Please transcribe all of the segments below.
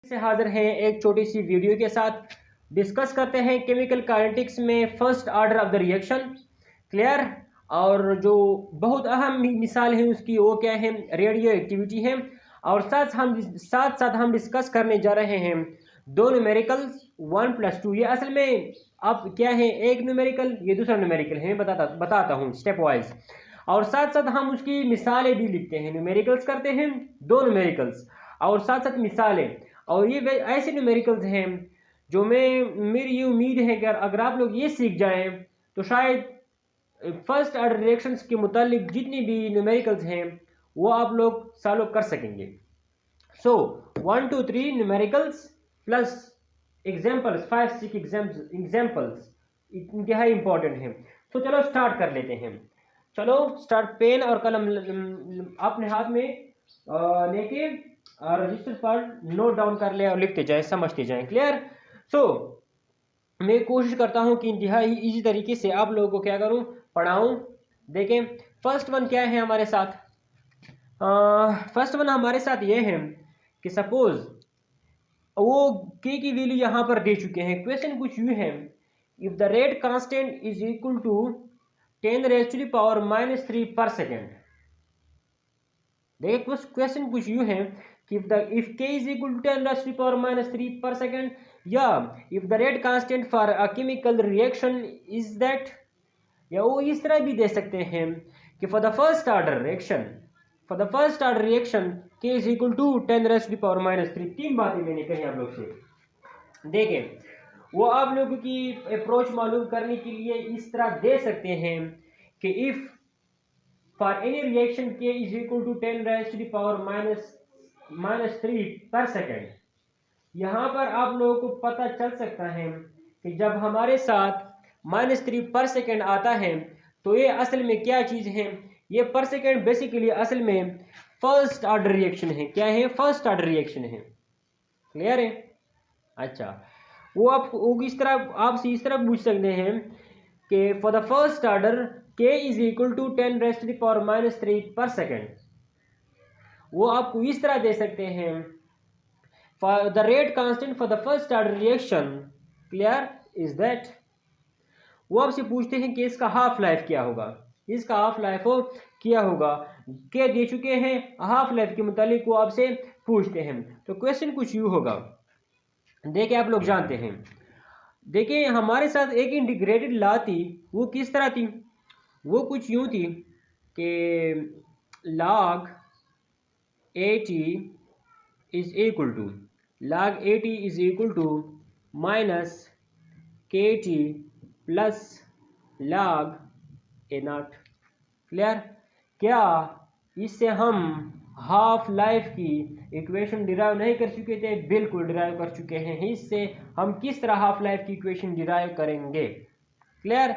से हाजिर हैं एक छोटी सी वीडियो के साथ। डिस्कस करते हैं केमिकल काइनेटिक्स में first order of the reaction. Clear. और जो बहुत अहम मिसाल है उसकी वो क्या है, रेडियो एक्टिविटी है। और साथ साथ हम डिस्कस करने जा रहे हैं दो न्यूमेरिकल्स 1+2। ये असल में अब क्या है, एक न्यूमेरिकल ये दूसरा न्यूमेरिकल है। मैं बताता हूँ स्टेप वाइज। और साथ साथ हम उसकी मिसालें भी लिखते हैं। न्यूमेरिकल्स करते हैं दो न्यूमेरिकल्स और साथ साथ मिसालें। और ये ऐसे न्यूमेरिकल्स हैं जो मेरी ये उम्मीद है कि अगर आप लोग ये सीख जाएं तो शायद फर्स्ट ऑर्डर रिएक्शंस के मुतालिक जितनी भी न्यूमेरिकल्स हैं वो आप लोग सॉल्व कर सकेंगे। सो 1 2 3 न्यूमेरिकल्स प्लस एग्जाम्पल्स 5 6 एग्जाम्पल्स इंतहाई इंपॉर्टेंट है। तो चलो स्टार्ट कर लेते हैं। चलो स्टार्ट। पेन और कलम अपने हाथ में लेके और रजिस्टर पर नोट डाउन कर ले और लिखते जाए, समझते जाए। क्लियर। सो मैं कोशिश करता हूं कि इंतहाई इजी तरीके से आप लोगों को क्या करूं, पढ़ाऊं। देखें फर्स्ट वन क्या है हमारे साथ। फर्स्ट वन हमारे साथ ये है कि सपोज वो के की वैल्यू यहां पर दे चुके हैं। क्वेश्चन कुछ यूं है, if the rate constant is equal to 10⁻³ per second. देखिए क्वेश्चन कुछ यूं है कि if k is equal to 10⁻³ per second, या if the rate constant for a chemical reaction is that, या वो इस तरह भी दे सकते हैं कि for the first order reaction k is equal to 10⁻³। तीन बातें मैंने कही आप लोग से। देखें वो आप लोगों की अप्रोच मालूम करने के लिए इस तरह दे सकते हैं कि if for any reaction k is equal to 10⁻³ per second, यहां पर आप लोगों को पता चल सकता है कि जब हमारे साथ -3 पर सेकेंड आता है तो ये असल में क्या चीज है। ये पर सेकेंड बेसिकली असल में फर्स्ट ऑर्डर रिएक्शन है। क्या है, फर्स्ट ऑर्डर रिएक्शन है। क्लियर है। अच्छा, वो आप इस तरह आपसे इस तरह पूछ सकते हैं कि for the first order k is equal to 10⁻³ per second. वो आपको इस तरह दे सकते हैं for the rate constant for the first order reaction. Clear is that. वो आपसे पूछते हैं कि इसका हाफ लाइफ क्या होगा, इसका हाफ लाइफ क्या होगा। क्या दे चुके हैं हाफ लाइफ के मुतालिक वो आपसे पूछते हैं। तो क्वेश्चन कुछ यूं होगा। देखिए आप लोग जानते हैं, देखिए हमारे साथ एक इंटीग्रेटेड लॉ थी। वो किस तरह थी, वो कुछ यूं थी कि log 80 is equal to -KT plus log A0। Clear. क्या इससे हम हाफ लाइफ की इक्वेशन डिराइव नहीं कर चुके थे? बिल्कुल डिराइव कर चुके हैं। इससे हम किस तरह हाफ लाइफ की इक्वेशन डिराइव करेंगे। क्लियर।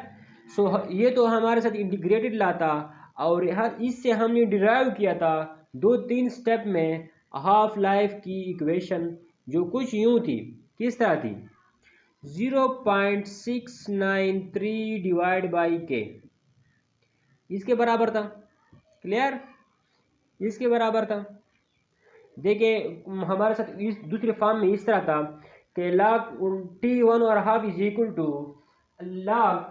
सो ये तो हमारे साथ इंटीग्रेटेड ला था और यहाँ इससे हमने डिराइव किया था 2-3 स्टेप में हाफ लाइफ की इक्वेशन, जो कुछ यूं थी। किस तरह थी, 0.693 डिवाइड बाई के, इसके बराबर था। क्लियर, इसके बराबर था। देखिए हमारे साथ इस दूसरे फॉर्म में इस तरह था कि log T1 और half is equal to log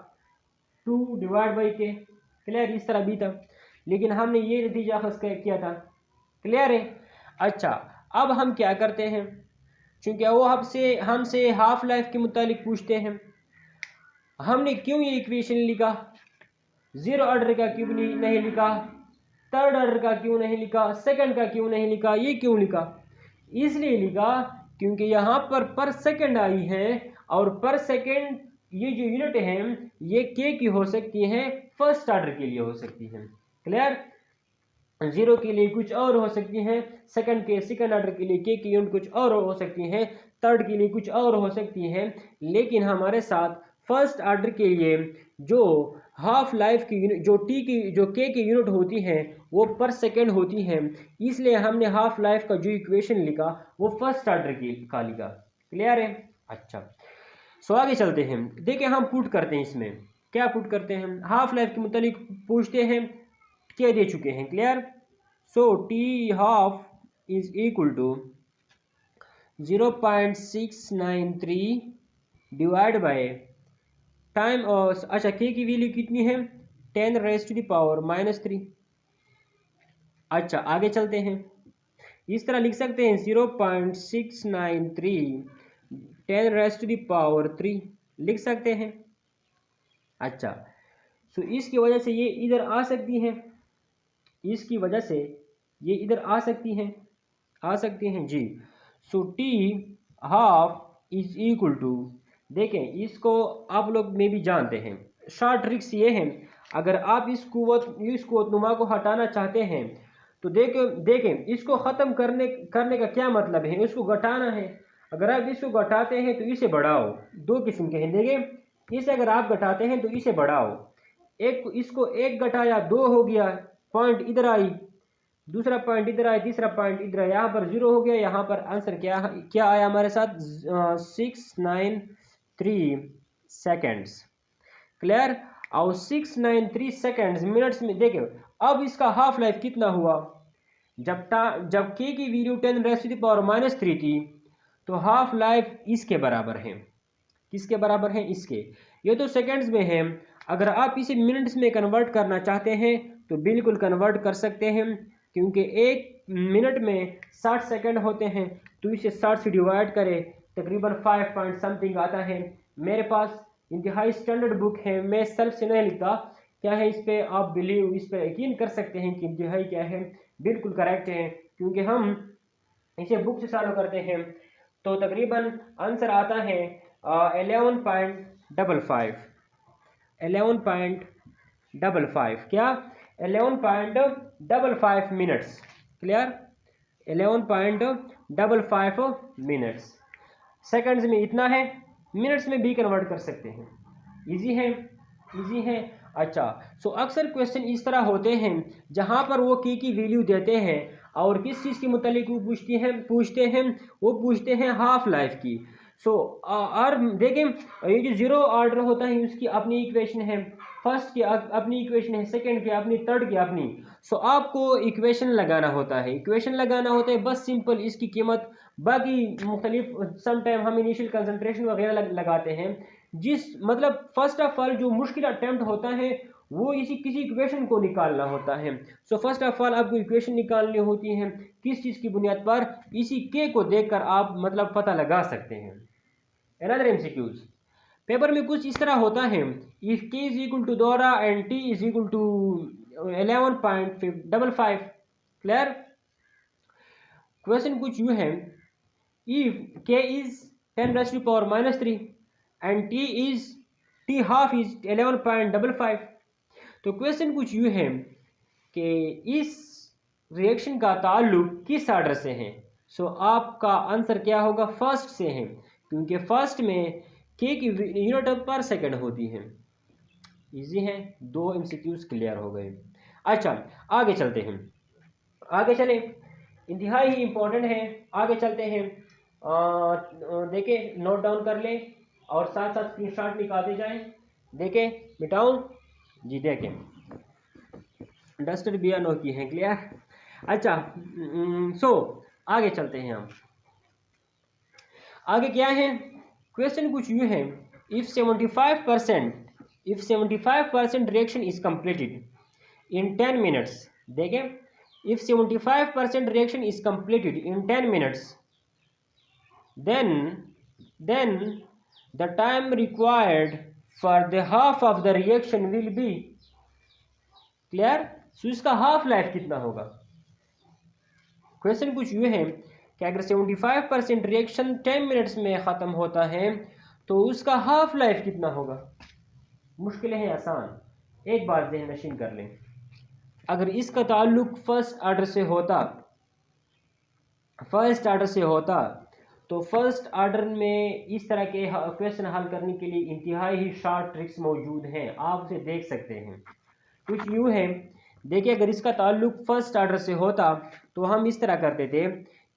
2 divide by K. Clear, इस तरह भी था, लेकिन हमने ये नतीजा हासिल किया था। क्लियर है। अच्छा, अब हम क्या करते हैं, चूंकि वो हमसे हाफ लाइफ के मुतालिक पूछते हैं, हमने क्यों ये इक्वेशन लिखा, जीरो ऑर्डर का क्यों नहीं लिखा, थर्ड ऑर्डर का क्यों नहीं लिखा, सेकंड का क्यों नहीं लिखा। ये क्यों लिखा, इसलिए लिखा क्योंकि यहाँ पर सेकंड आई है और पर सेकंड ये जो यूनिट है ये के की हो सकती है, फर्स्ट ऑर्डर के लिए हो सकती है। क्लियर, जीरो के लिए कुछ और हो सकती है, सेकंड ऑर्डर के लिए के की यूनिट कुछ और हो सकती है, थर्ड के लिए कुछ और हो सकती है। लेकिन हमारे साथ फर्स्ट ऑर्डर के लिए जो हाफ लाइफ की यूनिट, जो के की यूनिट होती है वो पर सेकेंड होती है। इसलिए हमने हाफ लाइफ का जो इक्वेशन लिखा वो फर्स्ट ऑर्डर का लिखा। क्लियर है। अच्छा, सो आगे चलते हैं। देखिए हम पुट करते हैं, इसमें क्या पुट करते हैं, हाफ लाइफ के मुतालिक पूछते हैं, क्या दे चुके हैं। Clear. So T half is equal to 0.693 divide by time. और अच्छा, के की वैल्यू कितनी है? 10⁻³ अच्छा, आगे चलते हैं। इस तरह लिख सकते हैं 0.693 10⁻³ लिख सकते हैं। अच्छा, सो इसकी वजह से ये इधर आ सकती है, इसकी वजह से ये इधर आ सकती हैं जी। So T half is equal to, देखें इसको आप लोग में भी जानते हैं, शॉर्ट ट्रिक्स ये है, अगर आप इस कुव्वत नुमा को हटाना चाहते हैं तो देखें इसको ख़त्म करने का क्या मतलब है, इसको घटाना है। अगर आप इसको घटाते हैं तो इसे बढ़ाओ, दो किस्म के हैं। देखें, इसे अगर आप घटाते हैं तो इसे बढ़ाओ, इसको एक घटाया, दो हो गया, पॉइंट इधर आई, दूसरा पॉइंट इधर आया, तीसरा पॉइंट इधर आया, यहाँ पर 0 हो गया। यहाँ पर आंसर क्या आया हमारे साथ? 693 सेकेंड्स। क्लियर? और 693 सेकेंड्स मिनट्स में देखें, अब इसका हाफ लाइफ कितना हुआ? जब के की वैल्यू 10⁻³ थी तो हाफ लाइफ इसके बराबर है। किसके बराबर है? इसके। ये तो सेकेंड्स में है, अगर आप इसे मिनट्स में कन्वर्ट करना चाहते हैं तो बिल्कुल कन्वर्ट कर सकते हैं, क्योंकि एक मिनट में 60 सेकंड होते हैं, तो इसे 60 से डिवाइड करें, तकरीबन 5 पॉइंट समथिंग आता है। मेरे पास इंतहाई स्टैंडर्ड बुक है, मैं सेल्फ से नहीं लिखता, क्या है इस पे आप बिलीव, इस पे यकीन कर सकते हैं कि इंतहाई क्या है, बिल्कुल करेक्ट है, क्योंकि हम इसे बुक से फॉलो करते हैं। तो तकरीबन आंसर आता है 11.55 क्या? 11.55 मिनट्स। क्लियर? 11.55 मिनट्स। सेकंड्स में इतना है, मिनट्स में भी कन्वर्ट कर सकते हैं। इजी है। अच्छा, सो अक्सर क्वेश्चन इस तरह होते हैं जहां पर वो की वैल्यू देते हैं और किस चीज़ के मुतालिक वो पूछते हैं हाफ लाइफ की। सो और देखें, ये जो 0 ऑर्डर होता है उसकी अपनी इक्वेशन है, फर्स्ट की अपनी इक्वेशन है, सेकंड की अपनी, थर्ड की अपनी। सो आपको इक्वेशन लगाना होता है, बस सिंपल इसकी कीमत। बाकी मुख्तलिफ समटाइम हम इनिशियल कंसंट्रेशन वगैरह लगाते हैं, मतलब फर्स्ट ऑफ ऑल जो मुश्किल अटेम्प्ट होता है वो किसी इक्वेशन को निकालना होता है। सो फर्स्ट ऑफ ऑल आपको इक्वेशन निकालनी होती है, किस चीज़ की बुनियाद पर? इसी के को देखकर आप मतलब पता लगा सकते हैं। अनदर एमसीक्यूज पेपर में कुछ इस तरह होता है, if K is equal to दोहरा and T is equal to 11.55। Clear? Question कुछ यूँ है, if K is 10⁻³ and T half is 11.55। तो क्वेश्चन कुछ यूँ है कि इस रिएक्शन का ताल्लुक किस ऑर्डर से है? सो आपका आंसर क्या होगा? फर्स्ट से है, क्योंकि फर्स्ट में के की यूनिट पर सेकंड होती है। इजी है, 2 एमसीक्यूज क्लियर हो गए। अच्छा, आगे चलते हैं, आगे चले, इंतहाई ही इंपॉर्टेंट है। आगे चलते हैं, देखें, नोट डाउन कर ले और साथ साथ स्क्रीनशॉट निकालते जाएं। देखें, मिटाऊं जी, देखें डस्टर भी अनो की है। क्लियर? अच्छा, सो आगे चलते हैं हम। आगे क्या है? क्वेश्चन कुछ यूँ है, if 75% reaction is completed in 10 minutes. देखें, if 75% reaction is completed in 10 minutes, then the time required for the half of the reaction will be। Clear? So इसका हाफ लाइफ कितना होगा? क्वेश्चन कुछ यूँ है कि अगर 75% रिएक्शन 10 मिनट्स में ख़त्म होता है तो उसका हाफ लाइफ कितना होगा? मुश्किल है आसान, एक बार ज़हन नशीन कर लें। अगर इसका ताल्लुक फर्स्ट ऑर्डर से होता तो फर्स्ट ऑर्डर में इस तरह के क्वेश्चन हल करने के लिए इंतहाई ही शॉर्ट ट्रिक्स मौजूद हैं, आप उसे देख सकते हैं। कुछ यूँ है, देखिए, अगर इसका ताल्लुक फर्स्ट ऑर्डर से होता तो हम इस तरह करते थे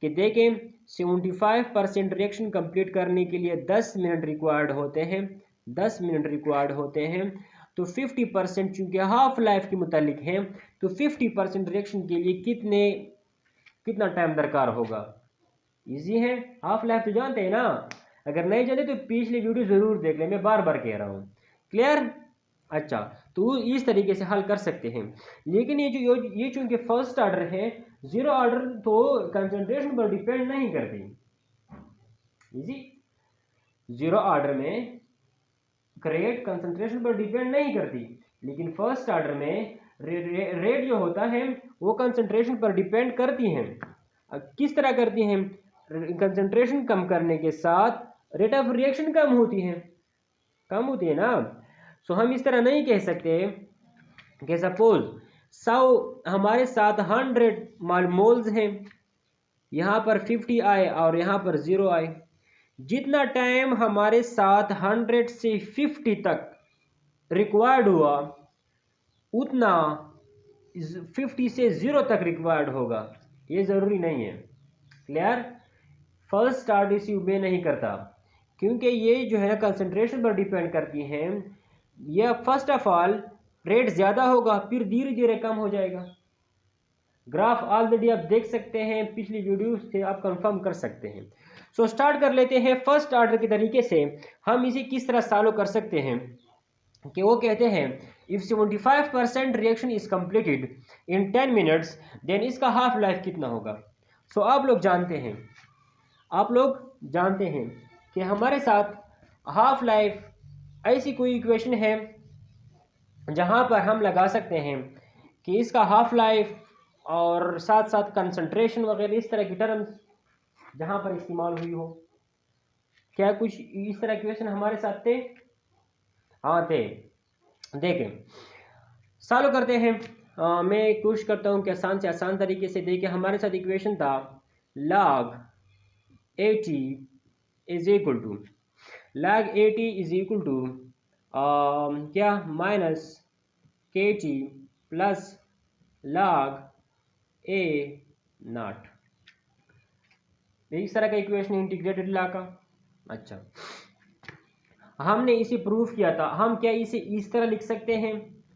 कि देखें, 75% रिएक्शन कंप्लीट करने के लिए 10 मिनट रिक्वायर्ड होते हैं, तो 50% चूँकि हाफ लाइफ के मुतालिक है, तो 50% रिएक्शन के लिए कितना टाइम दरकार होगा? इजी है, हाफ लाइफ तो जानते हैं ना। अगर नहीं जानते तो पिछली वीडियो ज़रूर देख लें, मैं बार बार कह रहा हूँ। क्लियर? अच्छा, तो इस तरीके से हल कर सकते हैं। लेकिन ये चूंकि फर्स्ट ऑर्डर है, जीरो ऑर्डर तो कंसंट्रेशन पर डिपेंड नहीं करती। इजी, जीरो ऑर्डर में रेट कंसंट्रेशन पर डिपेंड नहीं करती, लेकिन फर्स्ट ऑर्डर में रेट जो होता है वो कंसंट्रेशन पर डिपेंड करती हैं। किस तरह करती हैं? कंसंट्रेशन कम करने के साथ रेट ऑफ रिएक्शन कम होती है ना। सो हम इस तरह नहीं कह सकते कि सपोज 100 हमारे साथ 100 मोल्स हैं, यहाँ पर 50 आए और यहाँ पर 0 आए। जितना टाइम हमारे साथ 100 से 50 तक रिक्वायर्ड हुआ, उतना 50 से 0 तक रिक्वायर्ड होगा, ये ज़रूरी नहीं है। क्लियर? फर्स्ट ऑर्डर इसी में नहीं करता, क्योंकि ये जो है कंसंट्रेशन पर डिपेंड करती हैं। यह फर्स्ट ऑफ ऑल रेट ज़्यादा होगा, फिर धीरे धीरे कम हो जाएगा। ग्राफ ऑलरेडी आप देख सकते हैं, पिछली वीडियो से आप कंफर्म कर सकते हैं। सो स्टार्ट कर लेते हैं फर्स्ट ऑर्डर के तरीके से। हम इसे किस तरह सॉल्व कर सकते हैं कि वो कहते हैं if 75% reaction is completed in 10 minutes then इसका हाफ लाइफ कितना होगा। सो आप लोग जानते हैं कि हमारे साथ हाफ लाइफ ऐसी कोई इक्वेशन है जहां पर हम लगा सकते हैं कि इसका हाफ लाइफ और साथ साथ कंसंट्रेशन वगैरह इस तरह की टर्म्स जहां पर इस्तेमाल हुई हो। क्या कुछ इस तरह इक्वेशन हमारे साथ थे? हाँ थे। देखें, सॉल्व करते हैं। मैं कोशिश करता हूँ कि आसान से आसान तरीके से देखें। हमारे साथ इक्वेशन था log 80 इज इक्वल टू क्या minus KT plus log A not. इस तरह का इक्वेशन इंटीग्रेटेड लॉ का। अच्छा, हमने इसे प्रूफ किया था। हम क्या इसे इस तरह लिख सकते हैं?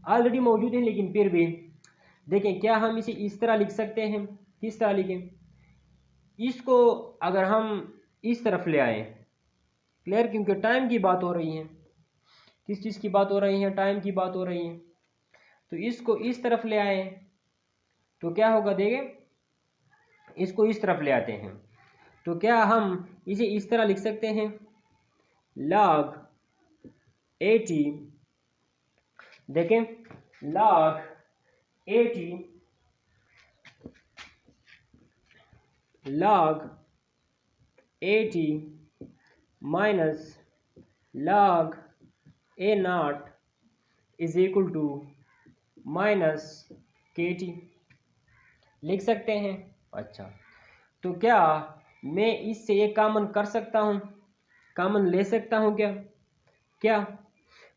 ऑलरेडी मौजूद है लेकिन फिर भी देखें, क्या हम इसे इस तरह लिख सकते हैं? किस तरह लिखें इसको? अगर हम इस तरफ ले आए, क्लियर, क्योंकि टाइम की बात हो रही है। किस चीज़ की बात हो रही है? टाइम की बात हो रही है। तो इसको इस तरफ ले आए तो क्या होगा? देखें, इसको इस तरफ ले आते हैं तो क्या हम इसे इस तरह लिख सकते हैं log 80, देखें log 80 minus log A naught is equal to minus KT लिख सकते हैं। अच्छा, तो क्या मैं इससे ये कॉमन कर सकता हूँ? कॉमन ले सकता हूँ क्या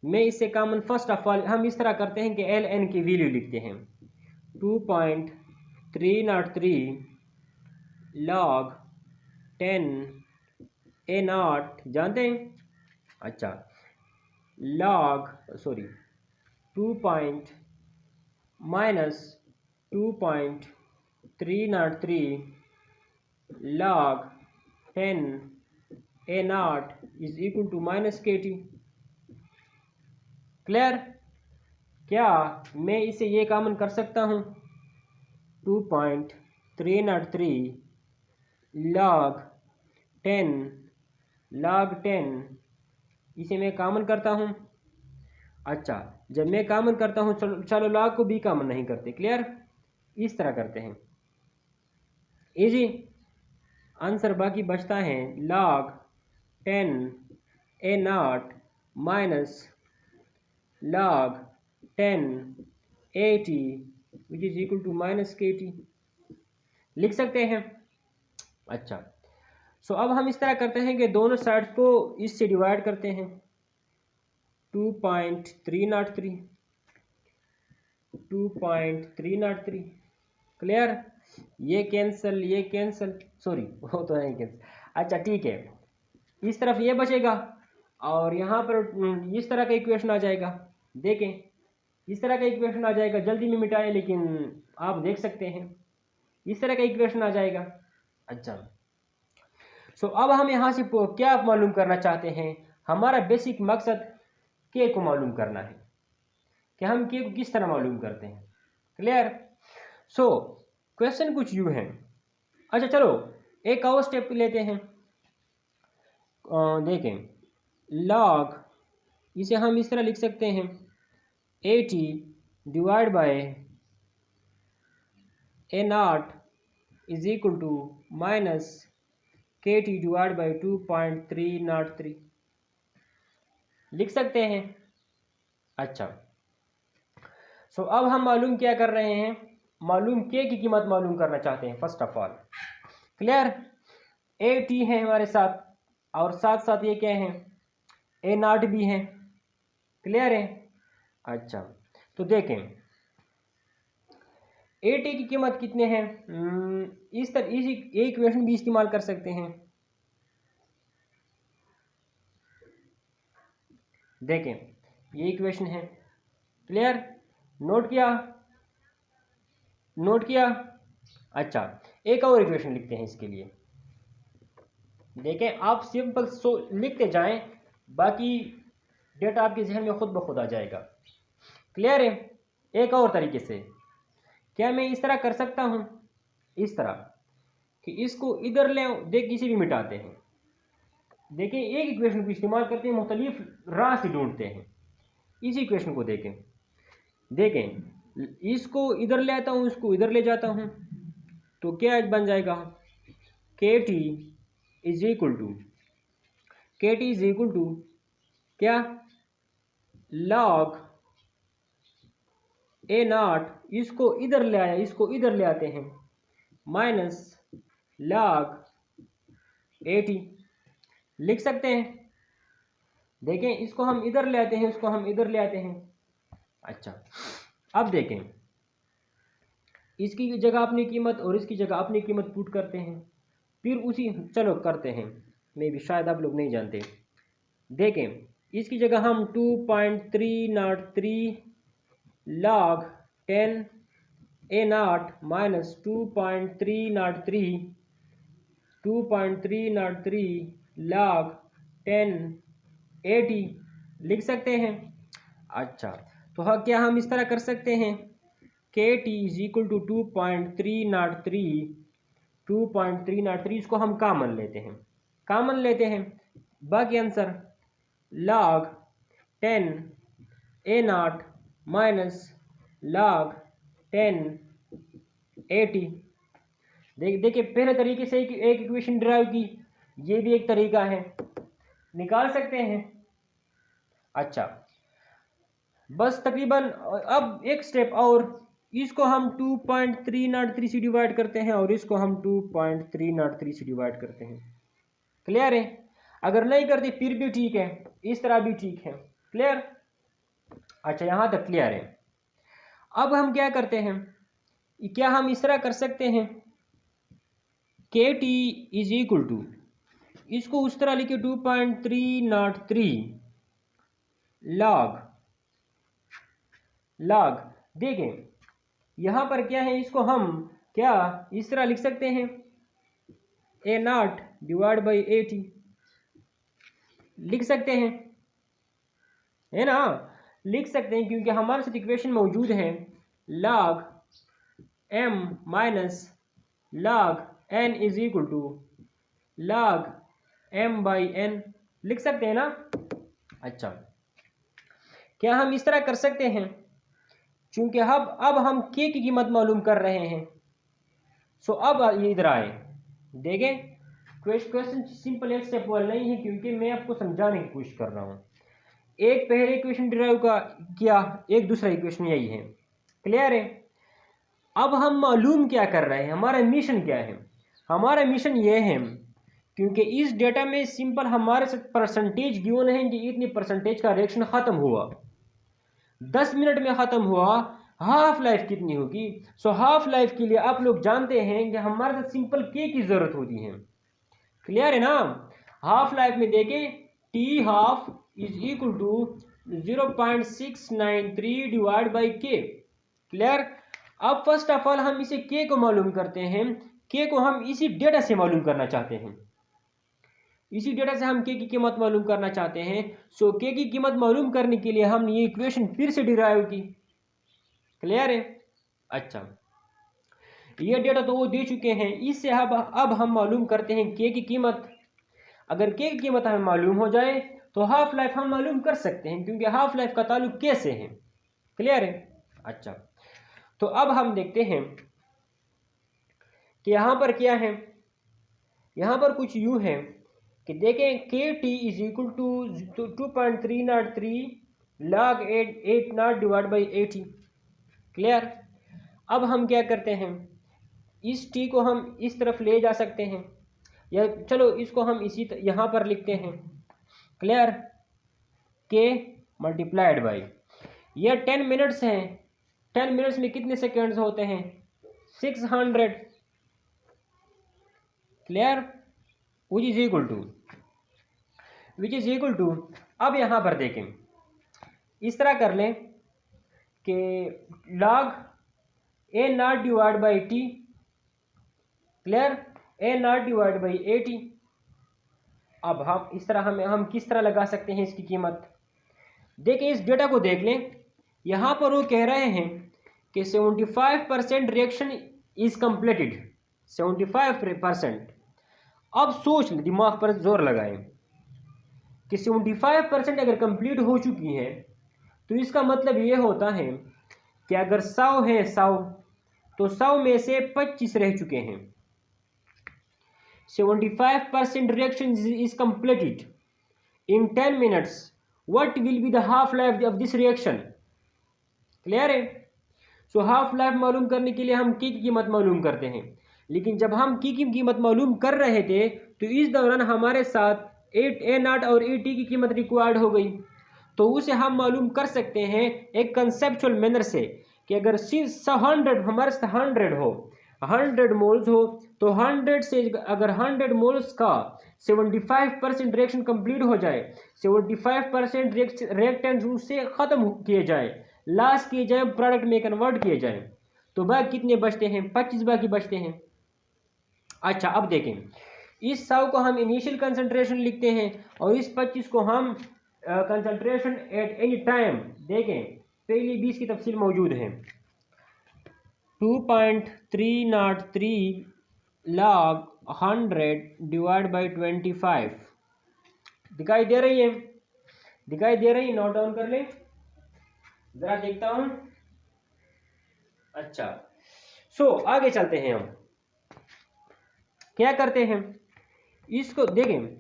मैं इससे कॉमन फर्स्ट ऑफ ऑल हम इस तरह करते हैं कि ln की वैल्यू लिखते हैं 2.303 log 10 A नॉट जानते हैं। अच्छा, log 2.303 log 10 A naught is equal to minus KT। Clear? क्या मैं इसे ये कॉमन कर सकता हूँ? 2.303 log 10 इसे मैं कॉमन करता हूँ। अच्छा, जब मैं कॉमन करता हूँ, चलो log को भी कॉमन नहीं करते। क्लियर? इस तरह करते हैं, इजी आंसर बाकी बचता है log 10 A naught minus log 10 AT which is equal to minus KT लिख सकते हैं। अच्छा, सो अब हम इस तरह करते हैं कि दोनों साइड्स को इससे डिवाइड करते हैं 2.303। क्लियर? ये कैंसिल सॉरी वो तो नहीं कैंसिल। अच्छा ठीक है, इस तरफ ये बचेगा और यहाँ पर इस तरह का इक्वेशन आ जाएगा। देखें, इस तरह का इक्वेशन आ जाएगा। जल्दी में मिटाएं, लेकिन आप देख सकते हैं इस तरह का इक्वेशन आ जाएगा। अच्छा, सो अब हम यहाँ से क्या मालूम करना चाहते हैं, हमारा बेसिक मकसद के को मालूम करना है कि हम के को किस तरह मालूम करते हैं। क्लियर। सो क्वेश्चन कुछ यूँ है। अच्छा चलो एक और स्टेप लेते हैं। देखें लॉग, इसे हम इस तरह लिख सकते हैं 80 divide by A0 is equal to minus KT divide by 2.303 लिख सकते हैं। अच्छा सो अब हम मालूम क्या कर रहे हैं, मालूम के की कीमत मालूम करना चाहते हैं first of all. Clear. AT है हमारे साथ और साथ साथ ये क्या है A0 भी है। क्लियर है। अच्छा तो देखें AT की कीमत कितने हैं, इस तरह इसी एक इक्वेशन भी इस्तेमाल कर सकते हैं। देखें ये इक्वेशन है। क्लियर। नोट किया, नोट किया। अच्छा एक और इक्वेशन लिखते हैं इसके लिए। देखें आप सिंपल सो लिखते जाएं, बाकी डेटा आपके जहन में खुद ब खुद आ जाएगा। क्लियर है। एक और तरीके से क्या मैं इस तरह कर सकता हूं, इस तरह कि इसको इधर ले देख इसे भी मिटाते हैं। देखें एक इक्वेशन को इस्तेमाल करते हैं, मुख्तलिफ राह से ढूंढते हैं। इस इक्वेशन को देखें, देखें इसको इधर ले आता हूं, इसको इधर ले जाता हूं, तो क्या बन जाएगा KT इज इक्वल टू क्या लॉग A0, इसको इधर ले आया, इसको इधर ले आते हैं, माइनस लॉग AT लिख सकते हैं। देखें इसको हम इधर ले आते हैं, इसको हम इधर ले आते हैं। अच्छा अब देखें इसकी जगह अपनी कीमत और इसकी जगह अपनी कीमत पुट करते हैं, फिर उसी चलो करते हैं, मे भी शायद आप लोग नहीं जानते। देखें इसकी जगह हम 2.303 log 10 A0 minus 2.303 log 10 AT लिख सकते हैं। अच्छा तो हाँ क्या हम इस तरह कर सकते हैं KT इज इक्वल टू 2.303 इसको हम कॉमन लेते हैं, बाकी answer log 10 A0 minus log 10 AT। देखिए पहले तरीके से एक इक्वेशन डिराइव की, ये भी एक तरीका है, निकाल सकते हैं। अच्छा बस तकरीबन अब एक स्टेप और, इसको हम 2.303 से डिवाइड करते हैं और इसको हम 2.303 से डिवाइड करते हैं। क्लियर है। अगर नहीं करते फिर भी ठीक है, इस तरह भी ठीक है। क्लियर। अच्छा यहां तक क्लियर है। अब हम क्या करते हैं, क्या हम इस तरह कर सकते हैं KT इज इक्वल टू, इसको उस तरह लिखे 2.303 log देखें यहां पर क्या है, इसको हम क्या इस तरह लिख सकते हैं A0 डिवाइड बाई AT लिख सकते हैं, है ना, लिख सकते हैं क्योंकि हमारे साथ इक्वेशन मौजूद है log M minus log N is equal to log M by N लिख सकते हैं ना। अच्छा क्या हम इस तरह कर सकते हैं, चूंकि अब हम के की कीमत मालूम कर रहे हैं, सो अब ये इधर आए। देखें क्वेश्चन सिंपल एक स्टेप वाला नहीं है, क्योंकि मैं आपको समझाने की कोशिश कर रहा हूँ। एक पहले इक्वेशन डिराइव किया, एक दूसरा इक्वेशन यही है। क्लियर है। अब हम मालूम क्या कर रहे हैं, हमारा मिशन क्या है, हमारा मिशन ये है, क्योंकि इस डेटा में सिंपल हमारे साथ परसेंटेज गिवन है कि इतनी परसेंटेज का रिएक्शन ख़त्म हुआ, 10 मिनट में ख़त्म हुआ, हाफ लाइफ कितनी होगी। सो हाफ लाइफ के लिए आप लोग जानते हैं कि हमारे साथ सिंपल के की ज़रूरत होती है। क्लियर है ना। हाफ लाइफ में देखें T half is equal to 0.693 divide by K. Clear. अब फर्स्ट ऑफ ऑल हम इसे के को मालूम करते हैं, के को हम इसी डेटा से मालूम करना चाहते हैं। इसी डेटा से हम के की कीमत मालूम करना चाहते हैं। सो के की कीमत मालूम करने के लिए हमने ये इक्वेशन फिर से डिराइव की। क्लियर है? अच्छा, ये डेटा तो वो दे चुके हैं, इससे अब हम मालूम करते हैं के की कीमत। अगर के की कीमत हमें मालूम हो जाए तो हाफ लाइफ हम मालूम कर सकते हैं, क्योंकि हाफ लाइफ का ताल्लुक के से है। क्लियर है? अच्छा, तो अब हम देखते हैं कि यहाँ पर क्या है। यहाँ पर कुछ यूँ है कि देखें K T is equal to 2.303 log 8 naught divide by 80। Clear? अब हम क्या करते हैं, इस टी को हम इस तरफ ले जा सकते हैं, या चलो इसको हम इसी यहाँ पर लिखते हैं। क्लियर? के मल्टीप्लाइड बाई, यह 10 मिनट्स हैं। 10 मिनट्स में कितने सेकेंड्स होते हैं? 600। Clear? Which is equal to अब यहाँ पर देखें, इस तरह कर लें कि log A not divide by T. Clear? A not divide by 80। अब हम इस तरह हम किस तरह लगा सकते हैं इसकी कीमत? देखिए, इस डेटा को देख लें। यहाँ पर वो कह रहे हैं कि 75% रिएक्शन इज कंप्लीटेड। 75%। अब सोच लें, दिमाग पर जोर लगाएं कि 75% अगर कंप्लीट हो चुकी है तो इसका मतलब ये होता है कि अगर 100 है 100, तो 100 में से 25 रह चुके हैं। 75% reaction is completed in 10 minutes. What will be the half life of this reaction? Clear है? सो हाफ लाइफ मालूम करने के लिए हम की कीमत मालूम करते हैं, लेकिन जब हम की कीमत मालूम कर रहे थे तो इस दौरान हमारे साथ ए नॉट और ए टी की कीमत रिक्वायर्ड हो गई। तो उसे हम मालूम कर सकते हैं एक कंसेप्चुअल मैनर से कि अगर 100 हमारे साथ 100 हो, 100 मोल्स हो, तो 100 से अगर 100 मोल्स का 75% रिएक्शन कंप्लीट हो जाए, 75% रिएक्टेंट उससे ख़त्म किए जाए, लॉस किए जाए, प्रोडक्ट में कन्वर्ट किए जाए, तो बाकी कितने बचते हैं? 25 बाकी बचते हैं। अच्छा, अब देखें, इस 100 को हम इनिशियल कंसंट्रेशन लिखते हैं और इस 25 को हम कंसंट्रेशन एट एनी टाइम। देखें, पहली 20 की तफसील मौजूद है। 2.303 log 100 डिवाइड बाई 25 दिखाई दे रही है? दिखाई दे रही है? नोट डाउन कर लें, जरा देखता हूं। अच्छा, सो आगे चलते हैं। हम क्या करते हैं, इसको देखें,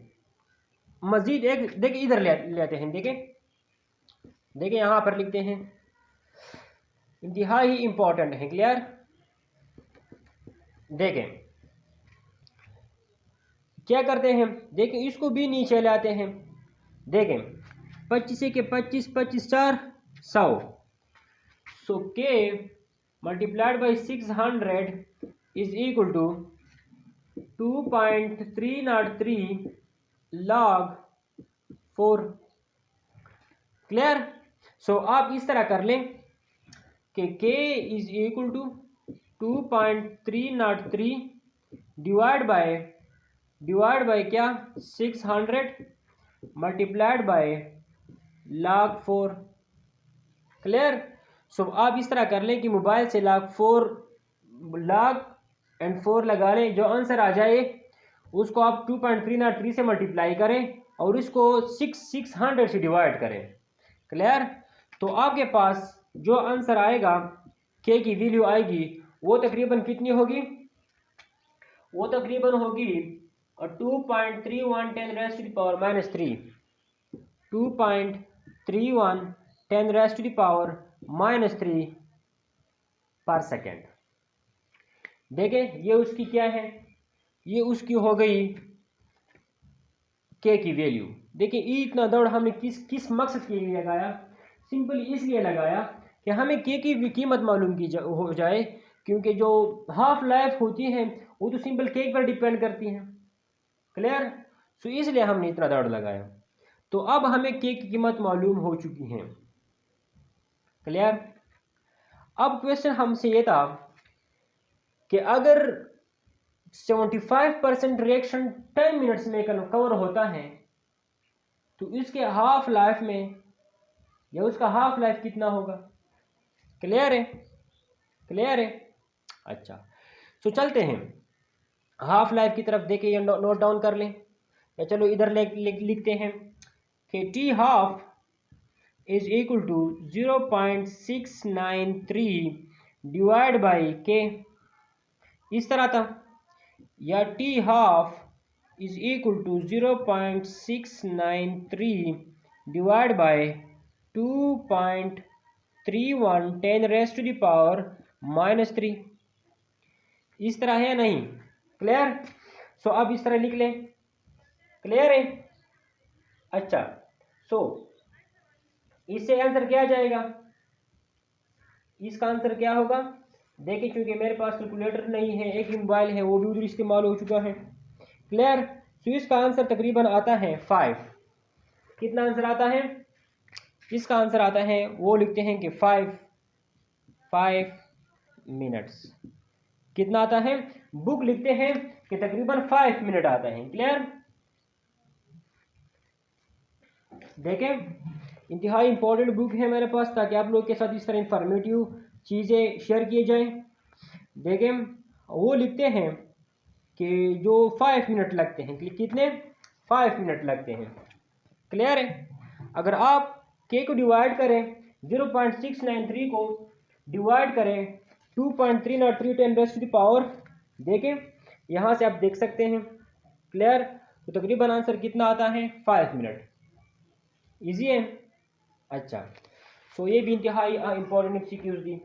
मजीद एक देखें, इधर लेते हैं। देखें यहां पर लिखते हैं, इंतहाई इंपॉर्टेंट है। क्लियर? देखें क्या करते हैं, देखें इसको भी नीचे लाते हैं। देखें 25 के 25, 25 4 100। So k multiplied by 600 is equal to 2.303 log 4। Clear? So आप इस तरह कर लें कि k is equal to 2.303 divide by क्या, 600 multiplied by log 4। Clear? So आप इस तरह कर लें कि मोबाइल से log 4 लगा लें, जो आंसर आ जाए उसको आप 2.303 से मल्टीप्लाई करें और इसको 600 से डिवाइड करें। क्लियर? तो आपके पास जो आंसर आएगा, के की वैल्यू आएगी, वो तकरीबन कितनी होगी? वो तकरीबन होगी 2.31 10 raised to the power -3। 2.31 10 raised to the power -3 पर सेकेंड। देखें, ये उसकी क्या है, ये उसकी हो गई के की वैल्यू। देखिए, इतना दौड़ हमने किस मकसद के लिए लगाया? सिंपली इसलिए लगाया कि हमें के की कीमत मालूम हो जाए, क्योंकि जो हाफ लाइफ होती है वो तो सिंपल के पर डिपेंड करती हैं। क्लियर? सो इसलिए हमने इतना दौड़ लगाया। तो अब हमें के की कीमत मालूम हो चुकी है। क्लियर? अब क्वेश्चन हमसे ये था कि अगर 75% रिएक्शन 10 मिनट्स में कवर होता है, तो इसके हाफ लाइफ में या उसका हाफ लाइफ कितना होगा? क्लियर है? क्लियर है? अच्छा, तो चलते हैं हाफ लाइफ की तरफ। देखिए ये नोट डाउन कर लें, या चलो इधर लिखते हैं कि T half is equal to 0.693 divide by K, इस तरह था, या T half is equal to 0.693 divide by 2.31 10⁻⁻³ इस तरह है या नहीं? क्लियर? सो अब इस तरह लिख लें। क्लियर है? अच्छा, सो इससे आंसर क्या आ जाएगा? इसका आंसर क्या होगा? देखिए, चूंकि मेरे पास कैलकुलेटर नहीं है, एक मोबाइल है वो भी उधर इस्तेमाल हो चुका है। क्लियर? सो इसका आंसर तकरीबन आता है 5। कितना आंसर आता है? इसका आंसर आता है, वो लिखते हैं कि 5 मिनट्स। कितना आता है? बुक लिखते हैं कि तकरीबन 5 मिनट आता है। क्लियर? देखें, इंतहाई इंपॉर्टेंट बुक है मेरे पास, ताकि आप लोग के साथ इस तरह इंफॉर्मेटिव चीज़ें शेयर किए जाएं। देखें, वो लिखते हैं कि जो 5 मिनट लगते हैं। कितने? 5 मिनट लगते हैं। क्लियर है? अगर आप के को डिवाइड करें, 0.693 को डिवाइड करें 2.303 10⁻⁻, देखें यहाँ से आप देख सकते हैं। क्लियर? तो तकरीबन आंसर कितना आता है? 5 मिनट। इजी है? अच्छा, सो ये भी इंतहाई इंपॉर्टेंट एमसीक्यूज दी।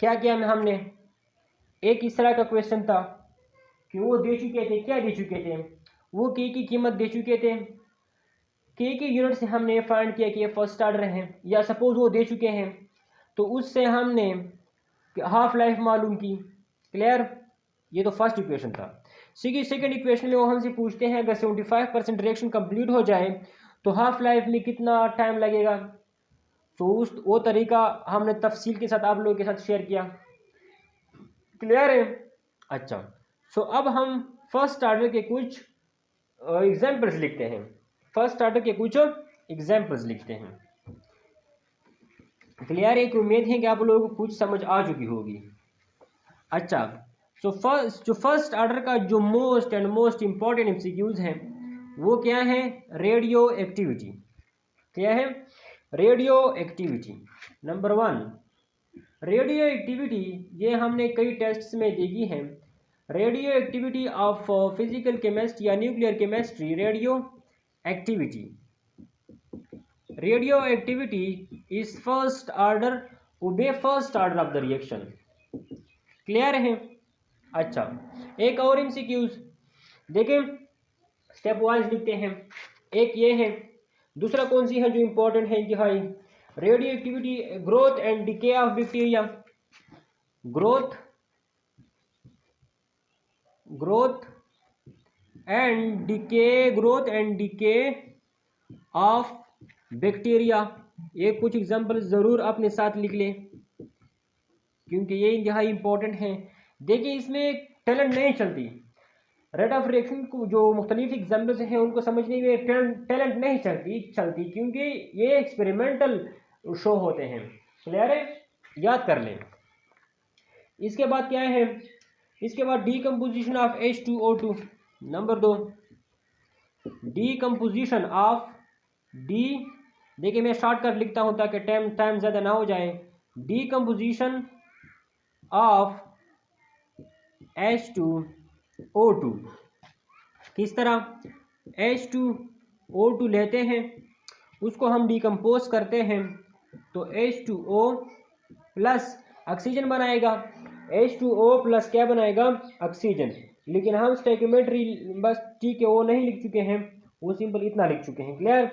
क्या किया हमने? एक इस तरह का क्वेश्चन था कि वो दे चुके थे, क्या दे चुके थे? वो के की कीमत दे चुके थे। के यूनिट से हमने फाइंड किया कि ये फर्स्ट ऑर्डर है, या सपोज वो दे चुके हैं तो उससे हमने हाफ लाइफ मालूम की। क्लियर? ये तो फर्स्ट इक्वेशन था। सेकंड इक्वेशन में वो हमसे पूछते हैं अगर 75% रिएक्शन कंप्लीट हो जाए तो हाफ लाइफ में कितना टाइम लगेगा। तो वो तरीका हमने तफसील के साथ आप लोगों के साथ शेयर किया। क्लियर है? अच्छा, सो अब हम फर्स्ट ऑर्डर के कुछ एग्जाम्पल्स लिखते हैं। फर्स्ट ऑर्डर के कुछ एग्जाम्पल्स लिखते हैं। क्लियर है? कि उम्मीद है कि आप लोगों को कुछ समझ आ चुकी होगी। अच्छा, सो फर्स्ट ऑर्डर का जो मोस्ट इंपॉर्टेंट एमसीक्यूज हैं वो क्या है? Radioactivity. क्या है? Radioactivity. Number 1, radioactivity, ये हमने कई टेस्ट्स में देखी है। Radioactivity of physical chemistry या nuclear chemistry, radioactivity is first order, obey first order of the reaction. Clear है? अच्छा, एक और एमसीक्यूज देखें, स्टेप वाइज लिखते हैं। एक ये है, दूसरा कौन सी है जो इंपॉर्टेंट है इंतहाई? Radio activity, growth and decay of bacteria. Growth and decay of bacteria. ये कुछ एग्जांपल जरूर अपने साथ लिख लें क्योंकि ये इंतहाई इंपॉर्टेंट है। देखिए, इसमें टैलेंट नहीं चलती। रेट ऑफ रिएक्शन को जो मुख्तलिफ एग्जाम्पल्स हैं उनको समझने में टैलेंट नहीं चलती क्योंकि ये एक्सपेरिमेंटल शो होते हैं। क्लियर है? याद कर लें। इसके बाद क्या है? इसके बाद decomposition of H2O2। Number 2, decomposition of देखिए मैं शॉर्ट कर लिखता हूं ताकि टाइम ज़्यादा ना हो जाए। डीकम्पोजिशन ऑफ H2O2 किस तरह? H2O2 लेते हैं, उसको हम डिकम्पोज करते हैं तो H2O प्लस ऑक्सीजन बनाएगा। H2O प्लस क्या बनाएगा? ऑक्सीजन। लेकिन हम स्टोइकियोमेट्री बस ठीक है वो नहीं लिख चुके हैं, वो सिंपल इतना लिख चुके हैं। क्लियर?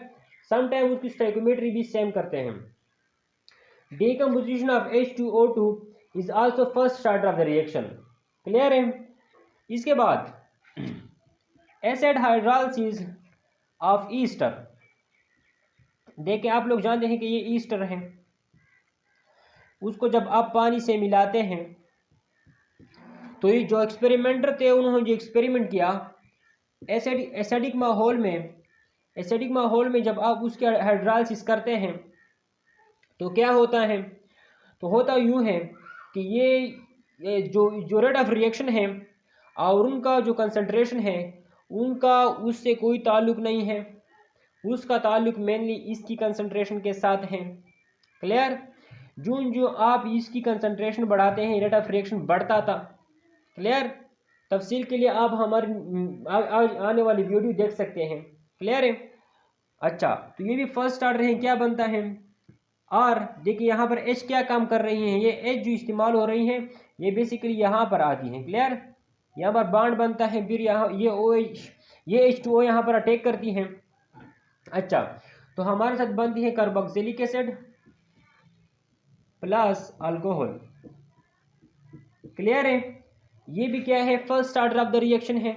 समटाइम उसकी स्टोइकियोमेट्री भी सेम करते हैं। Decomposition of H2O2 is also first order of the reaction. Clear है? इसके बाद एसिड हाइड्रोलाइसिस ऑफ ईस्टर। देखिए, आप लोग जानते हैं कि ये ईस्टर है, उसको जब आप पानी से मिलाते हैं तो ये जो एक्सपेरिमेंटर थे उन्होंने जो एक्सपेरिमेंट किया एसिडिक माहौल में जब आप उसके हाइड्रोलाइसिस करते हैं तो क्या होता है, तो होता यूँ है कि ये जो रेट ऑफ रिएक्शन है और उनका जो कंसंट्रेशन है उनका उससे कोई ताल्लुक नहीं है, उसका ताल्लुक मेनली इसकी कंसंट्रेशन के साथ है। क्लियर? जो आप इसकी कंसंट्रेशन बढ़ाते हैं रेट ऑफ रिएक्शन बढ़ता था। क्लियर? तफसील के लिए आप हमारी आने वाली वीडियो देख सकते हैं। क्लियर है? अच्छा, तो ये भी फर्स्ट ऑर्डर है, क्या बनता है और देखिए यहाँ पर एच क्या काम कर रही हैं, ये एच जो इस्तेमाल हो रही हैं ये बेसिकली यहाँ पर आती हैं। क्लियर? यहाँ पर बॉन्ड बनता है, फिर यहाँ ये OH ये H2O यहाँ पर अटैक करती हैं। अच्छा, तो हमारे साथ बनती है carboxylic acid plus alcohol. Clear है? ये भी क्या है, first order of the reaction है।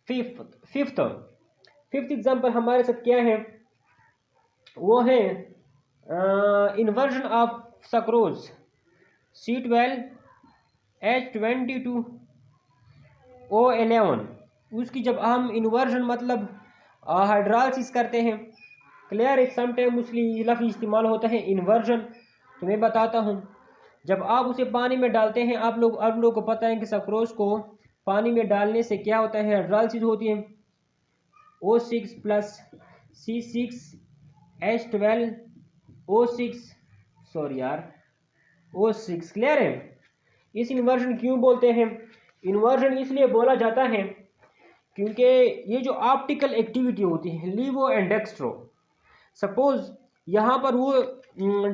फिफ्थ एग्जांपल हमारे साथ क्या है, वो है इन्वर्जन ऑफ सक्रोज C12H22O11। उसकी जब हम इन्वर्जन मतलब हाइड्रोलाइसिस करते हैं। क्लियर है? समटाइम उसकी लफ्ज़ इस्तेमाल होता है इन्वर्जन। तो मैं बताता हूँ, जब आप उसे पानी में डालते हैं, आप लोगों को पता है कि सक्रोज को पानी में डालने से क्या होता है, हाइड्रोलाइसिस होती है। O6 plus C6H12O6 O6। Clear है? इस इन्वर्जन क्यों बोलते हैं, इन्वर्जन इसलिए बोला जाता है क्योंकि ये जो ऑप्टिकल एक्टिविटी होती है लीवो एंड डेक्स्ट्रो, सपोज यहाँ पर वो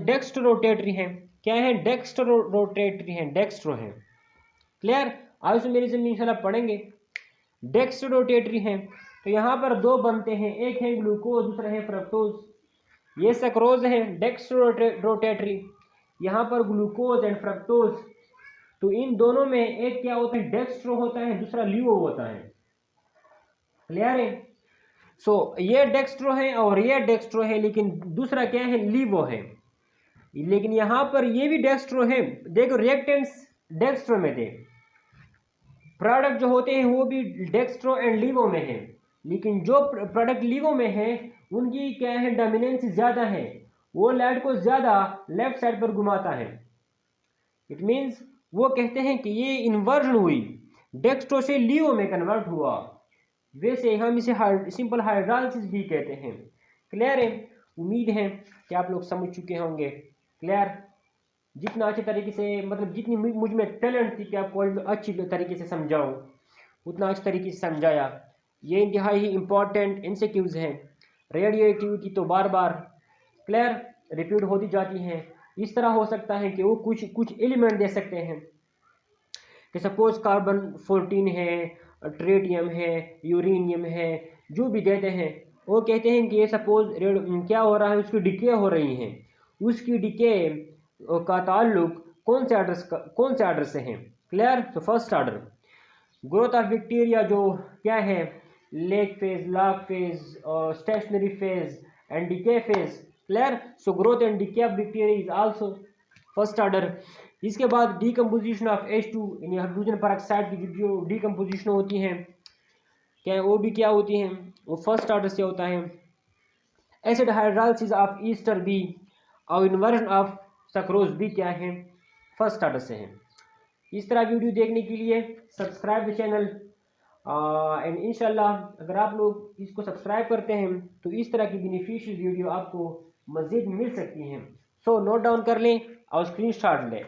डेक्स्ट्रो रोटेटरी है, क्या है, डेक्स्ट्रो रोटेटरी है, डेक्स्ट्रो है। क्लियर? आज मेरी से इंशाल्लाह पढ़ेंगे। डेक्स्ट्रो रोटेटरी है तो यहाँ पर दो बनते हैं, एक है ग्लूकोज दूसरा है फ्रक्टोज। ये सक्रोज है डेक्स्ट्रो रोटेटरी, यहाँ पर ग्लूकोज एंड फ्रक्टोज। तो इन दोनों में एक क्या होता है, डेक्स्ट्रो होता है, दूसरा लीवो होता है। क्लियर है? सो ये डेक्स्ट्रो है और ये डेक्स्ट्रो है, लेकिन दूसरा क्या है, लीवो है। लेकिन यहाँ पर ये भी डेक्स्ट्रो है। देखो रिएक्टेंट्स डेक्स्ट्रो में थे, प्रोडक्ट जो होते हैं वो भी डेक्स्ट्रो एंड लीवो में है, लेकिन जो प्रोडक्ट लीवो में है उनकी क्या है, डोमिनेंस ज़्यादा है, वो लाइट को ज़्यादा लेफ्ट साइड पर घुमाता है। इट मीन्स वो कहते हैं कि ये इन्वर्जन हुई, डेक्स्ट्रो से लीवो में कन्वर्ट हुआ। वैसे हम इसे सिंपल हाइड्रोलाइसिस भी कहते हैं। क्लियर है? उम्मीद है कि आप लोग समझ चुके होंगे। क्लियर? जितना अच्छे तरीके से, मतलब जितनी मुझ में टैलेंट थी कि आपको अच्छी तरीके से समझाऊं, उतना अच्छी तरीके से समझाया। ये इंतहाई ही इम्पॉर्टेंट MCQs हैं। रेडियो एक्टिविटी तो बार बार क्लियर रिपीट होती जाती हैं। इस तरह हो सकता है कि वो कुछ एलिमेंट दे सकते हैं कि सपोज कार्बन 14 है, ट्रेटियम है, यूरेनियम है, जो भी देते हैं वो कहते हैं कि ये सपोज क्या हो रहा है, उसकी डिके हो रही है, उसकी डिके का ताल्लुक कौन से आर्डर से है। क्लियर? तो first order growth of bacteria जो क्या है, लेग फेज, लॉग फेज और stationary phase and decay phase. Clear? So growth and decay of bacteria is also first order. इसके बाद डीकम्पोजिशन ऑफ H2 यानी हाइड्रोजन पेरोक्साइड की जो डीकम्पोजिशन होती है, क्या वो भी क्या होती हैं, वो फर्स्ट ऑर्डर से होता है। एसिड हाइड्रोलाइसिस ऑफ ईस्टर भी और इन्वर्जन ऑफ सक्रोज भी क्या है, फर्स्ट ऑर्डर से है। इस तरह वीडियो देखने के लिए सब्सक्राइब द चैनल एंड इंशाल्लाह अगर आप लोग इसको सब्सक्राइब करते हैं तो इस तरह की बेनिफिशियल वीडियो आपको मज़ीद मिल सकती हैं। सो नोट डाउन कर लें और स्क्रीनशॉट लें।